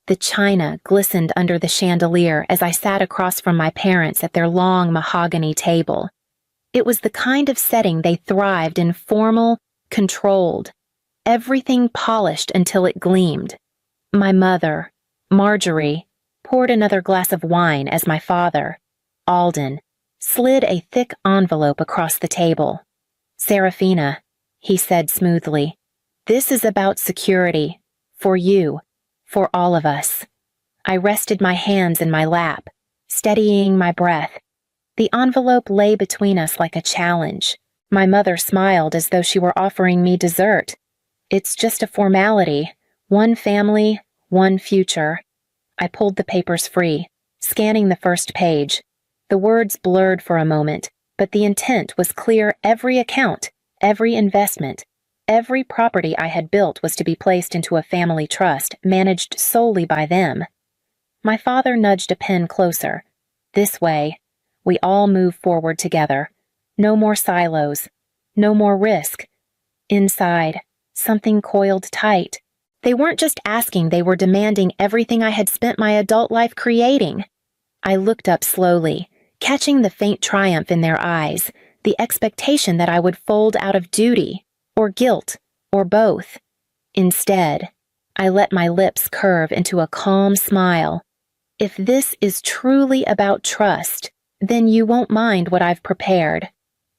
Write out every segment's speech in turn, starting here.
The china glistened under the chandelier as I sat across from my parents at their long mahogany table. It was the kind of setting they thrived in, formal, controlled, everything polished until it gleamed. My mother, Marjorie, poured another glass of wine as my father, Alden, slid a thick envelope across the table. "Serafina," he said smoothly, "this is about security. For you. For all of us." I rested my hands in my lap, steadying my breath. The envelope lay between us like a challenge. My mother smiled as though she were offering me dessert. "It's just a formality. One family, one future." I pulled the papers free, scanning the first page. The words blurred for a moment, but the intent was clear. Every account, every investment, every property I had built was to be placed into a family trust, managed solely by them. My father nudged a pen closer. "This way. We all move forward together. No more silos. No more risk." Inside, something coiled tight. They weren't just asking, they were demanding everything I had spent my adult life creating. I looked up slowly, catching the faint triumph in their eyes, the expectation that I would fold out of duty, or guilt, or both. Instead, I let my lips curve into a calm smile. "If this is truly about trust, then you won't mind what I've prepared."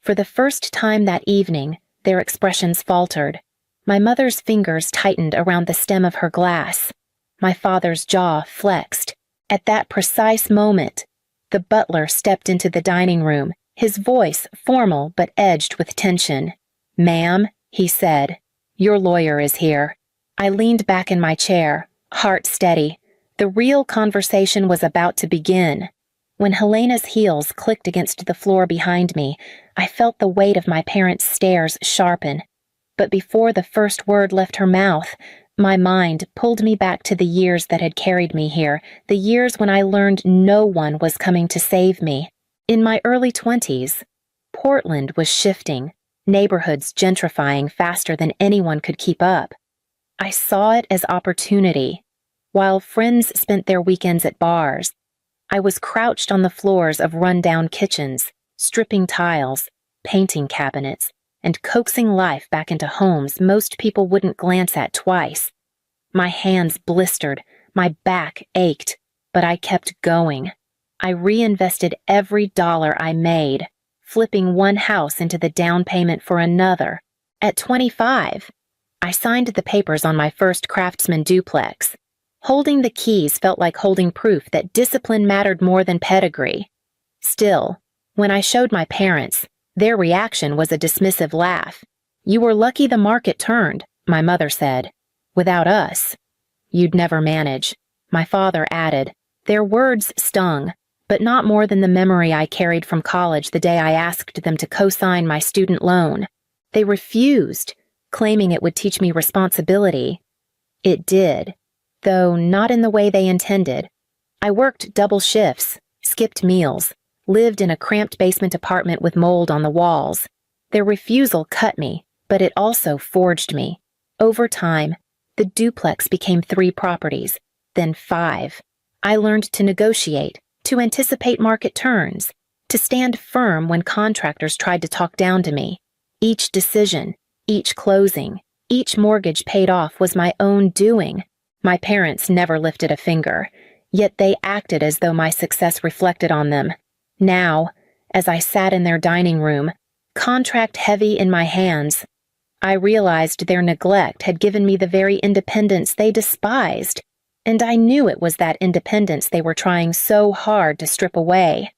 For the first time that evening, their expressions faltered. My mother's fingers tightened around the stem of her glass. My father's jaw flexed. At that precise moment, the butler stepped into the dining room, his voice formal but edged with tension. "Ma'am," he said, "your lawyer is here." I leaned back in my chair, heart steady. The real conversation was about to begin. When Helena's heels clicked against the floor behind me, I felt the weight of my parents' stares sharpen. But before the first word left her mouth, my mind pulled me back to the years that had carried me here, the years when I learned no one was coming to save me. In my early 20s, Portland was shifting, neighborhoods gentrifying faster than anyone could keep up. I saw it as opportunity. While friends spent their weekends at bars, I was crouched on the floors of run-down kitchens, stripping tiles, painting cabinets, and coaxing life back into homes most people wouldn't glance at twice. My hands blistered, my back ached, but I kept going. I reinvested every dollar I made, flipping one house into the down payment for another. At 25, I signed the papers on my first Craftsman duplex. Holding the keys felt like holding proof that discipline mattered more than pedigree. Still, when I showed my parents, their reaction was a dismissive laugh. "You were lucky the market turned," my mother said. "Without us, you'd never manage," my father added. Their words stung, but not more than the memory I carried from college the day I asked them to co-sign my student loan. They refused, claiming it would teach me responsibility. It did, though not in the way they intended. I worked double shifts, skipped meals, lived in a cramped basement apartment with mold on the walls. Their refusal cut me, but it also forged me. Over time, the duplex became 3 properties, then 5. I learned to negotiate, to anticipate market turns, to stand firm when contractors tried to talk down to me. Each decision, each closing, each mortgage paid off was my own doing. My parents never lifted a finger, yet they acted as though my success reflected on them. Now, as I sat in their dining room, contract heavy in my hands, I realized their neglect had given me the very independence they despised, and I knew it was that independence they were trying so hard to strip away.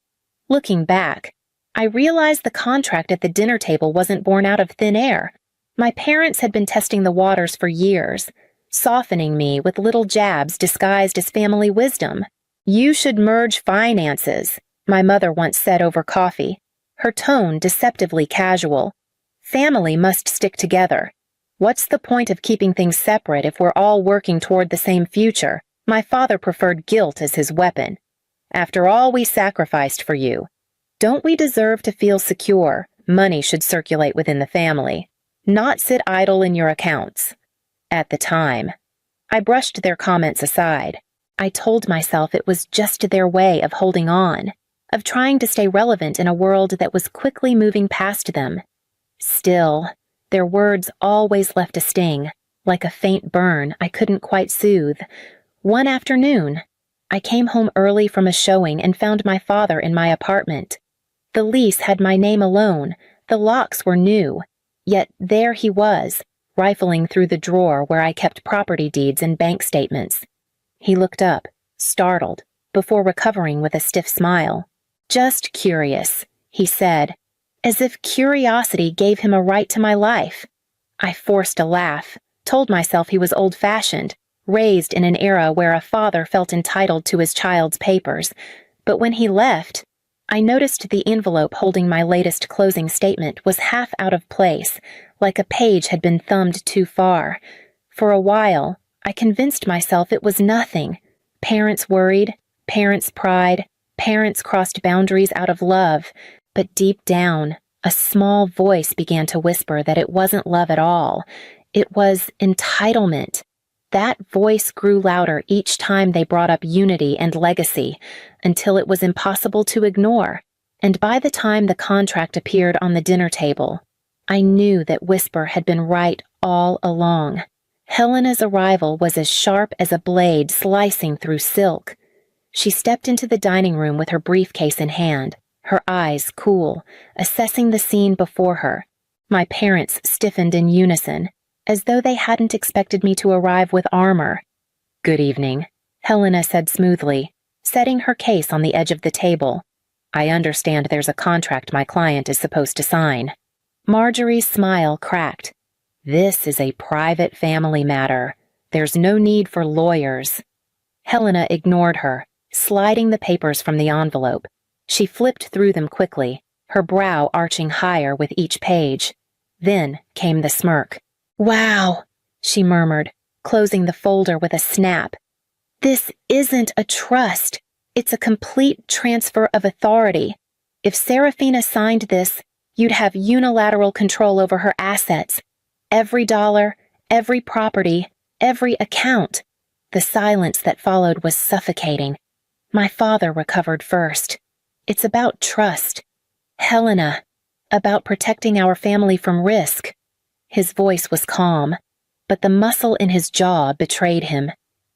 Looking back, I realized the contract at the dinner table wasn't born out of thin air. My parents had been testing the waters for years, softening me with little jabs disguised as family wisdom. "You should merge finances," my mother once said over coffee, her tone deceptively casual. "Family must stick together. What's the point of keeping things separate if we're all working toward the same future?" My father preferred guilt as his weapon. "After all we sacrificed for you, don't we deserve to feel secure? Money should circulate within the family, not sit idle in your accounts." At the time, I brushed their comments aside. I told myself it was just their way of holding on, of trying to stay relevant in a world that was quickly moving past them. Still, their words always left a sting, like a faint burn I couldn't quite soothe. One afternoon, I came home early from a showing and found my father in my apartment. The lease had my name alone, the locks were new, yet there he was, rifling through the drawer where I kept property deeds and bank statements. He looked up, startled, before recovering with a stiff smile. "Just curious," he said, as if curiosity gave him a right to my life. I forced a laugh, told myself he was old-fashioned, raised in an era where a father felt entitled to his child's papers. But when he left, I noticed the envelope holding my latest closing statement was half out of place, like a page had been thumbed too far. For a while, I convinced myself it was nothing. Parents worried, parents' pride, parents crossed boundaries out of love. But deep down, a small voice began to whisper that it wasn't love at all. It was entitlement. That voice grew louder each time they brought up unity and legacy, until it was impossible to ignore. And by the time the contract appeared on the dinner table, I knew that whisper had been right all along. Helena's arrival was as sharp as a blade slicing through silk. She stepped into the dining room with her briefcase in hand, her eyes cool, assessing the scene before her. My parents stiffened in unison, as though they hadn't expected me to arrive with armor. "Good evening," Helena said smoothly, setting her case on the edge of the table. "I understand there's a contract my client is supposed to sign." Marjorie's smile cracked. "This is a private family matter. There's no need for lawyers." Helena ignored her, sliding the papers from the envelope. She flipped through them quickly, her brow arching higher with each page. Then came the smirk. "Wow," she murmured, closing the folder with a snap. "This isn't a trust. It's a complete transfer of authority. If Serafina signed this, you'd have unilateral control over her assets. Every dollar, every property, every account." The silence that followed was suffocating. My father recovered first. "It's about trust. Helena, about protecting our family from risk." His voice was calm, but the muscle in his jaw betrayed him.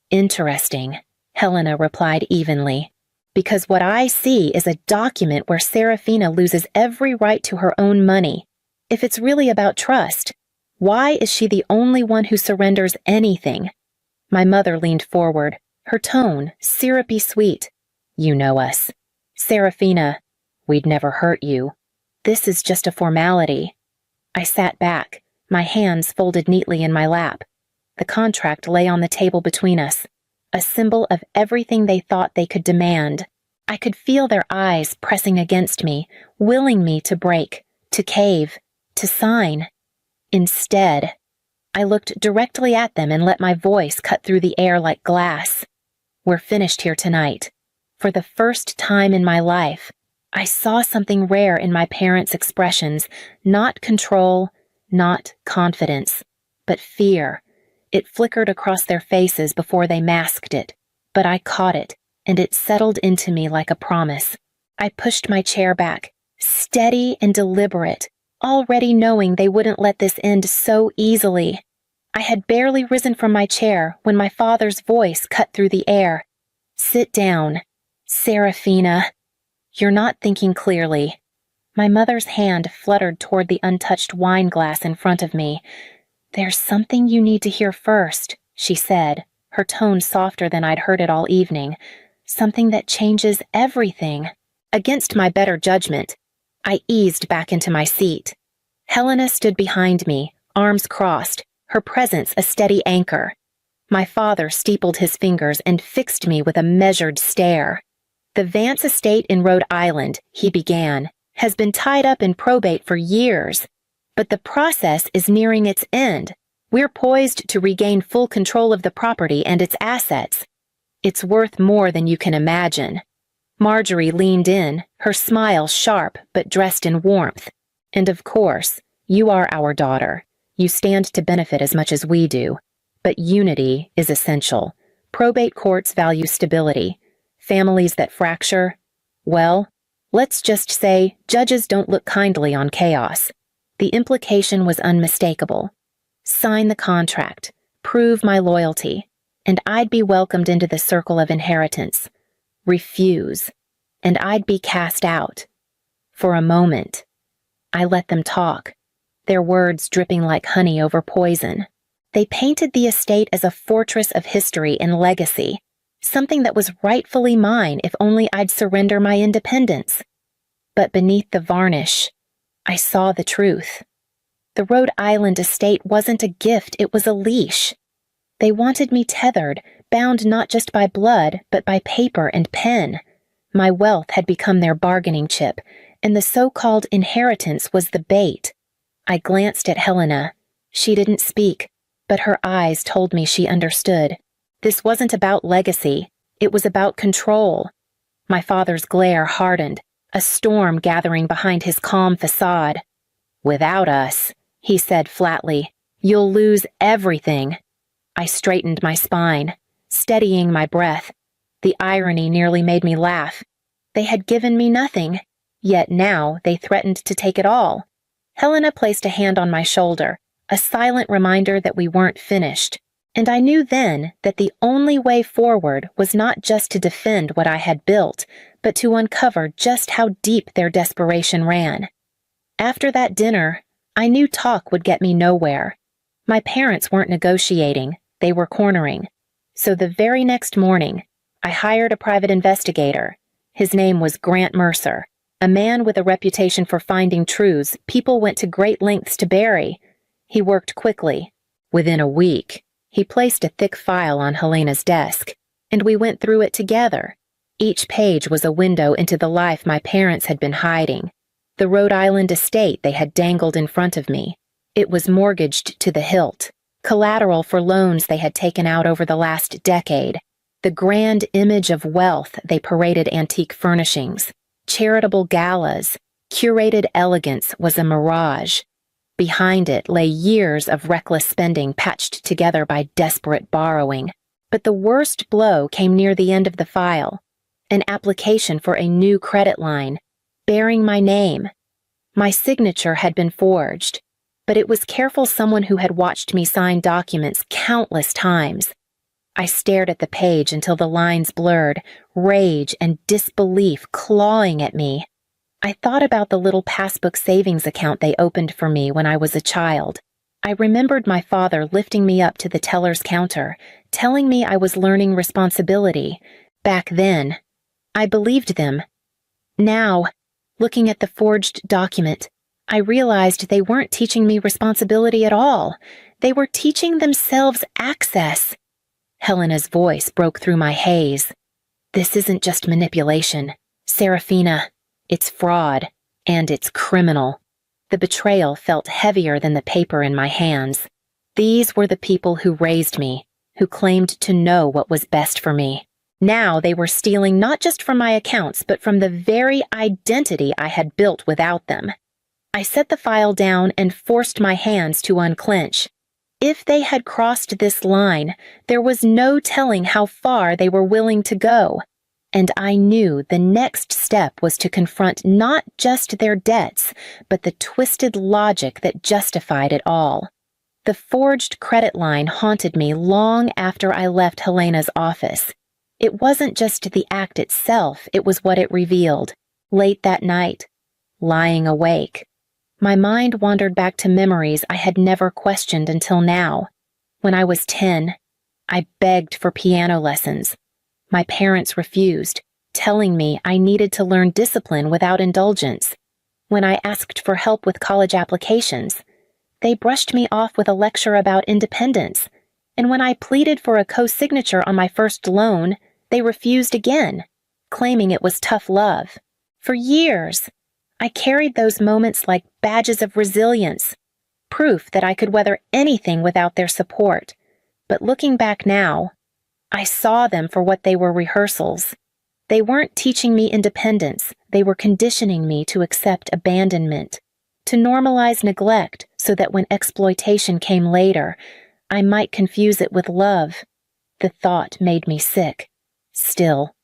"Interesting," Helena replied evenly, "because what I see is a document where Serafina loses every right to her own money. If it's really about trust, why is she the only one who surrenders anything?" My mother leaned forward, her tone syrupy sweet. "You know us. Serafina, we'd never hurt you. This is just a formality." I sat back, my hands folded neatly in my lap. The contract lay on the table between us, a symbol of everything they thought they could demand. I could feel their eyes pressing against me, willing me to break, to cave, to sign. Instead, I looked directly at them and let my voice cut through the air like glass. "We're finished here tonight." For the first time in my life, I saw something rare in my parents' expressions, not control, not confidence, but fear. It flickered across their faces before they masked it, but I caught it, and it settled into me like a promise. I pushed my chair back, steady and deliberate, already knowing they wouldn't let this end so easily. I had barely risen from my chair when my father's voice cut through the air. "Sit down. Serafina, you're not thinking clearly." My mother's hand fluttered toward the untouched wine glass in front of me. "There's something you need to hear first," she said, her tone softer than I'd heard it all evening. "Something that changes everything." Against my better judgment, I eased back into my seat. Helena stood behind me, arms crossed, her presence a steady anchor. My father steepled his fingers and fixed me with a measured stare. "The Vance estate in Rhode Island," he began, "has been tied up in probate for years. But the process is nearing its end. We're poised to regain full control of the property and its assets. It's worth more than you can imagine." Marjorie leaned in, her smile sharp but dressed in warmth. "And of course, you are our daughter. You stand to benefit as much as we do. But unity is essential. Probate courts value stability. Families that fracture, well, let's just say judges don't look kindly on chaos. The implication was unmistakable. Sign the contract, prove my loyalty, and I'd be welcomed into the circle of inheritance. Refuse, and I'd be cast out. For a moment, I let them talk, their words dripping like honey over poison. They painted the estate as a fortress of history and legacy, something that was rightfully mine if only I'd surrender my independence. But beneath the varnish, I saw the truth. The Rhode Island estate wasn't a gift, it was a leash. They wanted me tethered, bound not just by blood, but by paper and pen. My wealth had become their bargaining chip, and the so-called inheritance was the bait. I glanced at Helena. She didn't speak, but her eyes told me she understood. This wasn't about legacy, it was about control. My father's glare hardened, a storm gathering behind his calm facade. "Without us," he said flatly, "you'll lose everything." I straightened my spine, steadying my breath. The irony nearly made me laugh. They had given me nothing, yet now they threatened to take it all. Helena placed a hand on my shoulder, a silent reminder that we weren't finished. And I knew then that the only way forward was not just to defend what I had built, but to uncover just how deep their desperation ran. After that dinner, I knew talk would get me nowhere. My parents weren't negotiating, they were cornering. So the very next morning, I hired a private investigator. His name was Grant Mercer, a man with a reputation for finding truths people went to great lengths to bury. He worked quickly. Within a week, he placed a thick file on Helena's desk, and we went through it together. Each page was a window into the life my parents had been hiding, the Rhode Island estate they had dangled in front of me. It was mortgaged to the hilt, collateral for loans they had taken out over the last decade, the grand image of wealth they paraded antique furnishings, charitable galas, curated elegance was a mirage. Behind it lay years of reckless spending patched together by desperate borrowing. But the worst blow came near the end of the file, an application for a new credit line, bearing my name. My signature had been forged, but it was careful someone who had watched me sign documents countless times. I stared at the page until the lines blurred, rage and disbelief clawing at me. I thought about the little passbook savings account they opened for me when I was a child. I remembered my father lifting me up to the teller's counter, telling me I was learning responsibility. Back then, I believed them. Now, looking at the forged document, I realized they weren't teaching me responsibility at all. They were teaching themselves access. Helena's voice broke through my haze. "This isn't just manipulation. Serafina, it's fraud, and it's criminal." The betrayal felt heavier than the paper in my hands. These were the people who raised me, who claimed to know what was best for me. Now they were stealing not just from my accounts, but from the very identity I had built without them. I set the file down and forced my hands to unclench. If they had crossed this line, there was no telling how far they were willing to go. And I knew the next step was to confront not just their debts, but the twisted logic that justified it all. The forged credit line haunted me long after I left Helena's office. It wasn't just the act itself, it was what it revealed. Late that night, lying awake, my mind wandered back to memories I had never questioned until now. When I was 10, I begged for piano lessons. My parents refused, telling me I needed to learn discipline without indulgence. When I asked for help with college applications, they brushed me off with a lecture about independence. And when I pleaded for a co-signature on my first loan, they refused again, claiming it was tough love. For years, I carried those moments like badges of resilience, proof that I could weather anything without their support. But looking back now, I saw them for what they were: rehearsals. They weren't teaching me independence, they were conditioning me to accept abandonment, to normalize neglect so that when exploitation came later, I might confuse it with love. The thought made me sick. Still,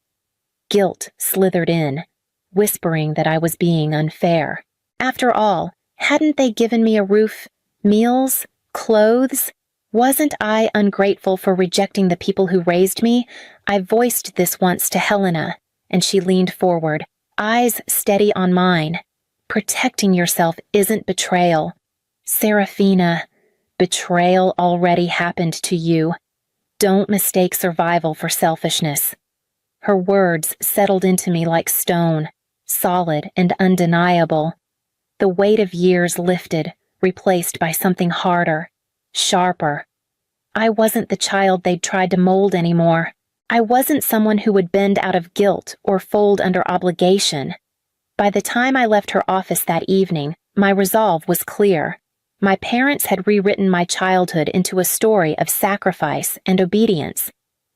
guilt slithered in, whispering that I was being unfair. After all, hadn't they given me a roof, meals, clothes? Wasn't I ungrateful for rejecting the people who raised me? I voiced this once to Helena, and she leaned forward, eyes steady on mine. Protecting yourself isn't betrayal. Serafina, betrayal already happened to you. Don't mistake survival for selfishness. Her words settled into me like stone, solid and undeniable. The weight of years lifted, replaced by something harder, sharper. I wasn't the child they'd tried to mold anymore. I wasn't someone who would bend out of guilt or fold under obligation. By the time I left her office that evening, my resolve was clear. My parents had rewritten my childhood into a story of sacrifice and obedience.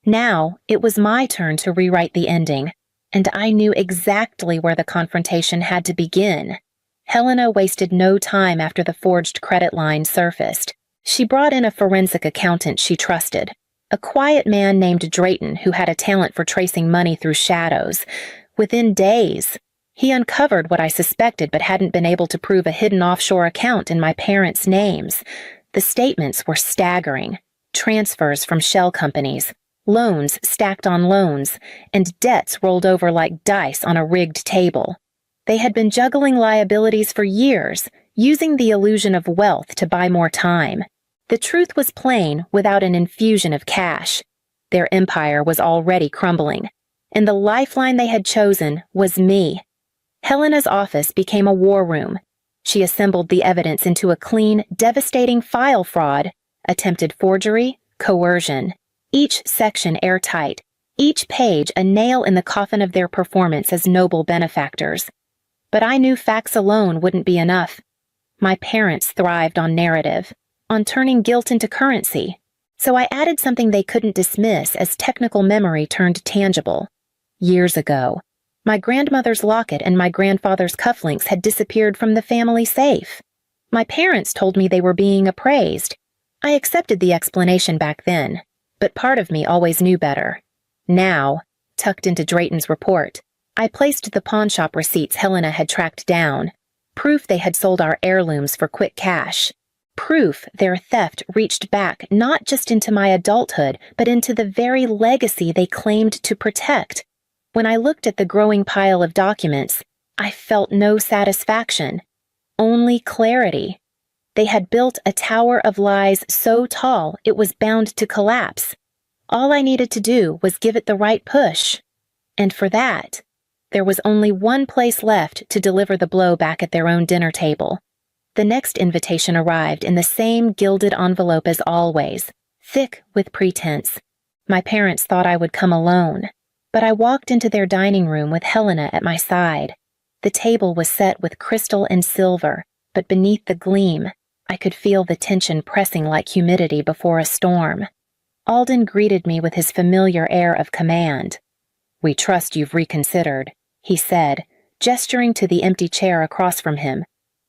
Now, it was my turn to rewrite the ending, and I knew exactly where the confrontation had to begin. Helena wasted no time after the forged credit line surfaced. She brought in a forensic accountant she trusted, a quiet man named Drayton who had a talent for tracing money through shadows. Within days, he uncovered what I suspected but hadn't been able to prove: a hidden offshore account in my parents' names. The statements were staggering. Transfers from shell companies, loans stacked on loans, and debts rolled over like dice on a rigged table. They had been juggling liabilities for years, using the illusion of wealth to buy more time. The truth was plain without an infusion of cash. Their empire was already crumbling, and the lifeline they had chosen was me. Helena's office became a war room. She assembled the evidence into a clean, devastating file: fraud, attempted forgery, coercion. Each section airtight, each page a nail in the coffin of their performance as noble benefactors. But I knew facts alone wouldn't be enough. My parents thrived on narrative, on turning guilt into currency. So I added something they couldn't dismiss as technical memory turned tangible. Years ago, my grandmother's locket and my grandfather's cufflinks had disappeared from the family safe. My parents told me they were being appraised. I accepted the explanation back then, but part of me always knew better. Now, tucked into Drayton's report, I placed the pawnshop receipts Helena had tracked down, proof they had sold our heirlooms for quick cash, proof their theft reached back not just into my adulthood, but into the very legacy they claimed to protect. When I looked at the growing pile of documents, I felt no satisfaction, only clarity. They had built a tower of lies so tall it was bound to collapse. All I needed to do was give it the right push. And for that, there was only one place left to deliver the blow back at their own dinner table. The next invitation arrived in the same gilded envelope as always, thick with pretense. My parents thought I would come alone, but I walked into their dining room with Helena at my side. The table was set with crystal and silver, but beneath the gleam, I could feel the tension pressing like humidity before a storm. Alden greeted me with his familiar air of command. "We trust you've reconsidered," he said, gesturing to the empty chair across from him.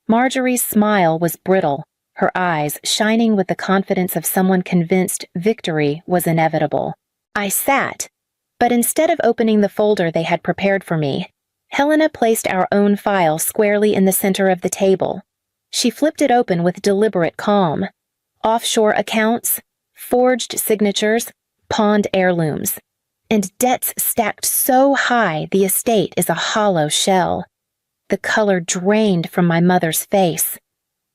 Marjorie's smile was brittle, her eyes shining with the confidence of someone convinced victory was inevitable. I sat, but instead of opening the folder they had prepared for me, Helena placed our own file squarely in the center of the table. She flipped it open with deliberate calm. Offshore accounts, forged signatures, pawned heirlooms, and debts stacked so high the estate is a hollow shell. The color drained from my mother's face.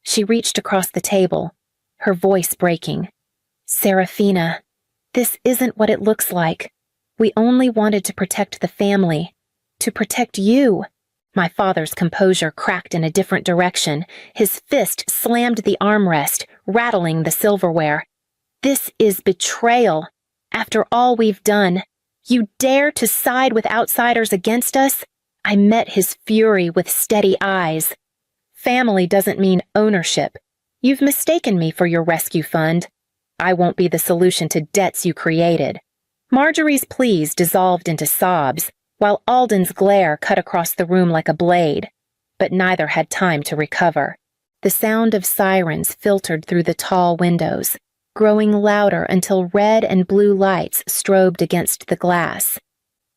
She reached across the table, her voice breaking. "Serafina, this isn't what it looks like. We only wanted to protect the family, to protect you." My father's composure cracked in a different direction. His fist slammed the armrest, rattling the silverware. "This is betrayal. After all we've done, you dare to side with outsiders against us?" I met his fury with steady eyes. "Family doesn't mean ownership. You've mistaken me for your rescue fund. I won't be the solution to debts you created." Marjorie's pleas dissolved into sobs, while Alden's glare cut across the room like a blade. But neither had time to recover. The sound of sirens filtered through the tall windows. growing louder until red and blue lights strobed against the glass.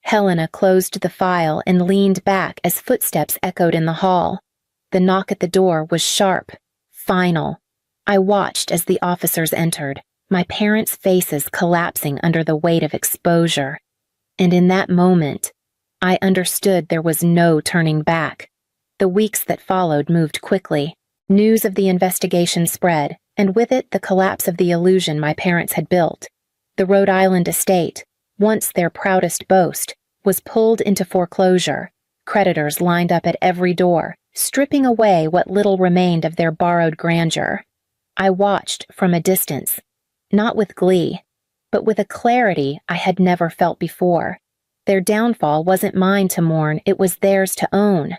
Helena closed the file and leaned back as footsteps echoed in the hall. The knock at the door was sharp, final. I watched as the officers entered, my parents' faces collapsing under the weight of exposure. And in that moment, I understood there was no turning back. The weeks that followed moved quickly. News of the investigation spread, and with it the collapse of the illusion my parents had built. The Rhode Island estate, once their proudest boast, was pulled into foreclosure. Creditors lined up at every door, stripping away what little remained of their borrowed grandeur. I watched from a distance, not with glee, but with a clarity I had never felt before. Their downfall wasn't mine to mourn, it was theirs to own.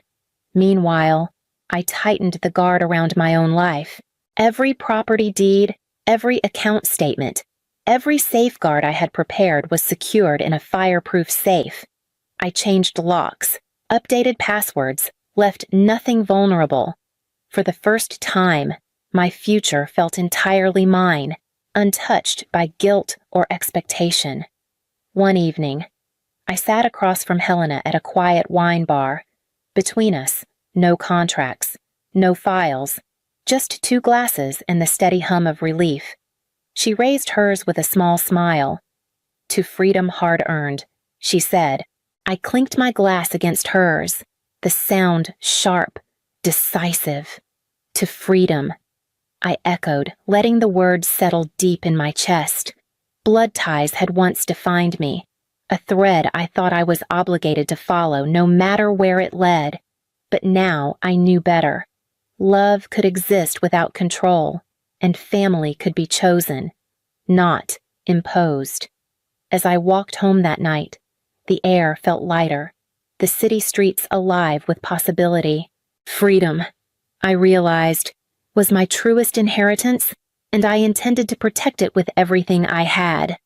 Meanwhile, I tightened the guard around my own life. Every property deed, every account statement, every safeguard I had prepared was secured in a fireproof safe. I changed locks, updated passwords, left nothing vulnerable. For the first time, my future felt entirely mine, untouched by guilt or expectation. One evening, I sat across from Helena at a quiet wine bar. Between us, no contracts, no files, just 2 glasses and the steady hum of relief. She raised hers with a small smile. "To freedom hard-earned," she said. I clinked my glass against hers, the sound sharp, decisive. "To freedom," I echoed, letting the words settle deep in my chest. Blood ties had once defined me, a thread I thought I was obligated to follow no matter where it led. But now I knew better. Love could exist without control, and family could be chosen, not imposed. As I walked home that night, the air felt lighter, the city streets alive with possibility. Freedom, I realized, was my truest inheritance, and I intended to protect it with everything I had.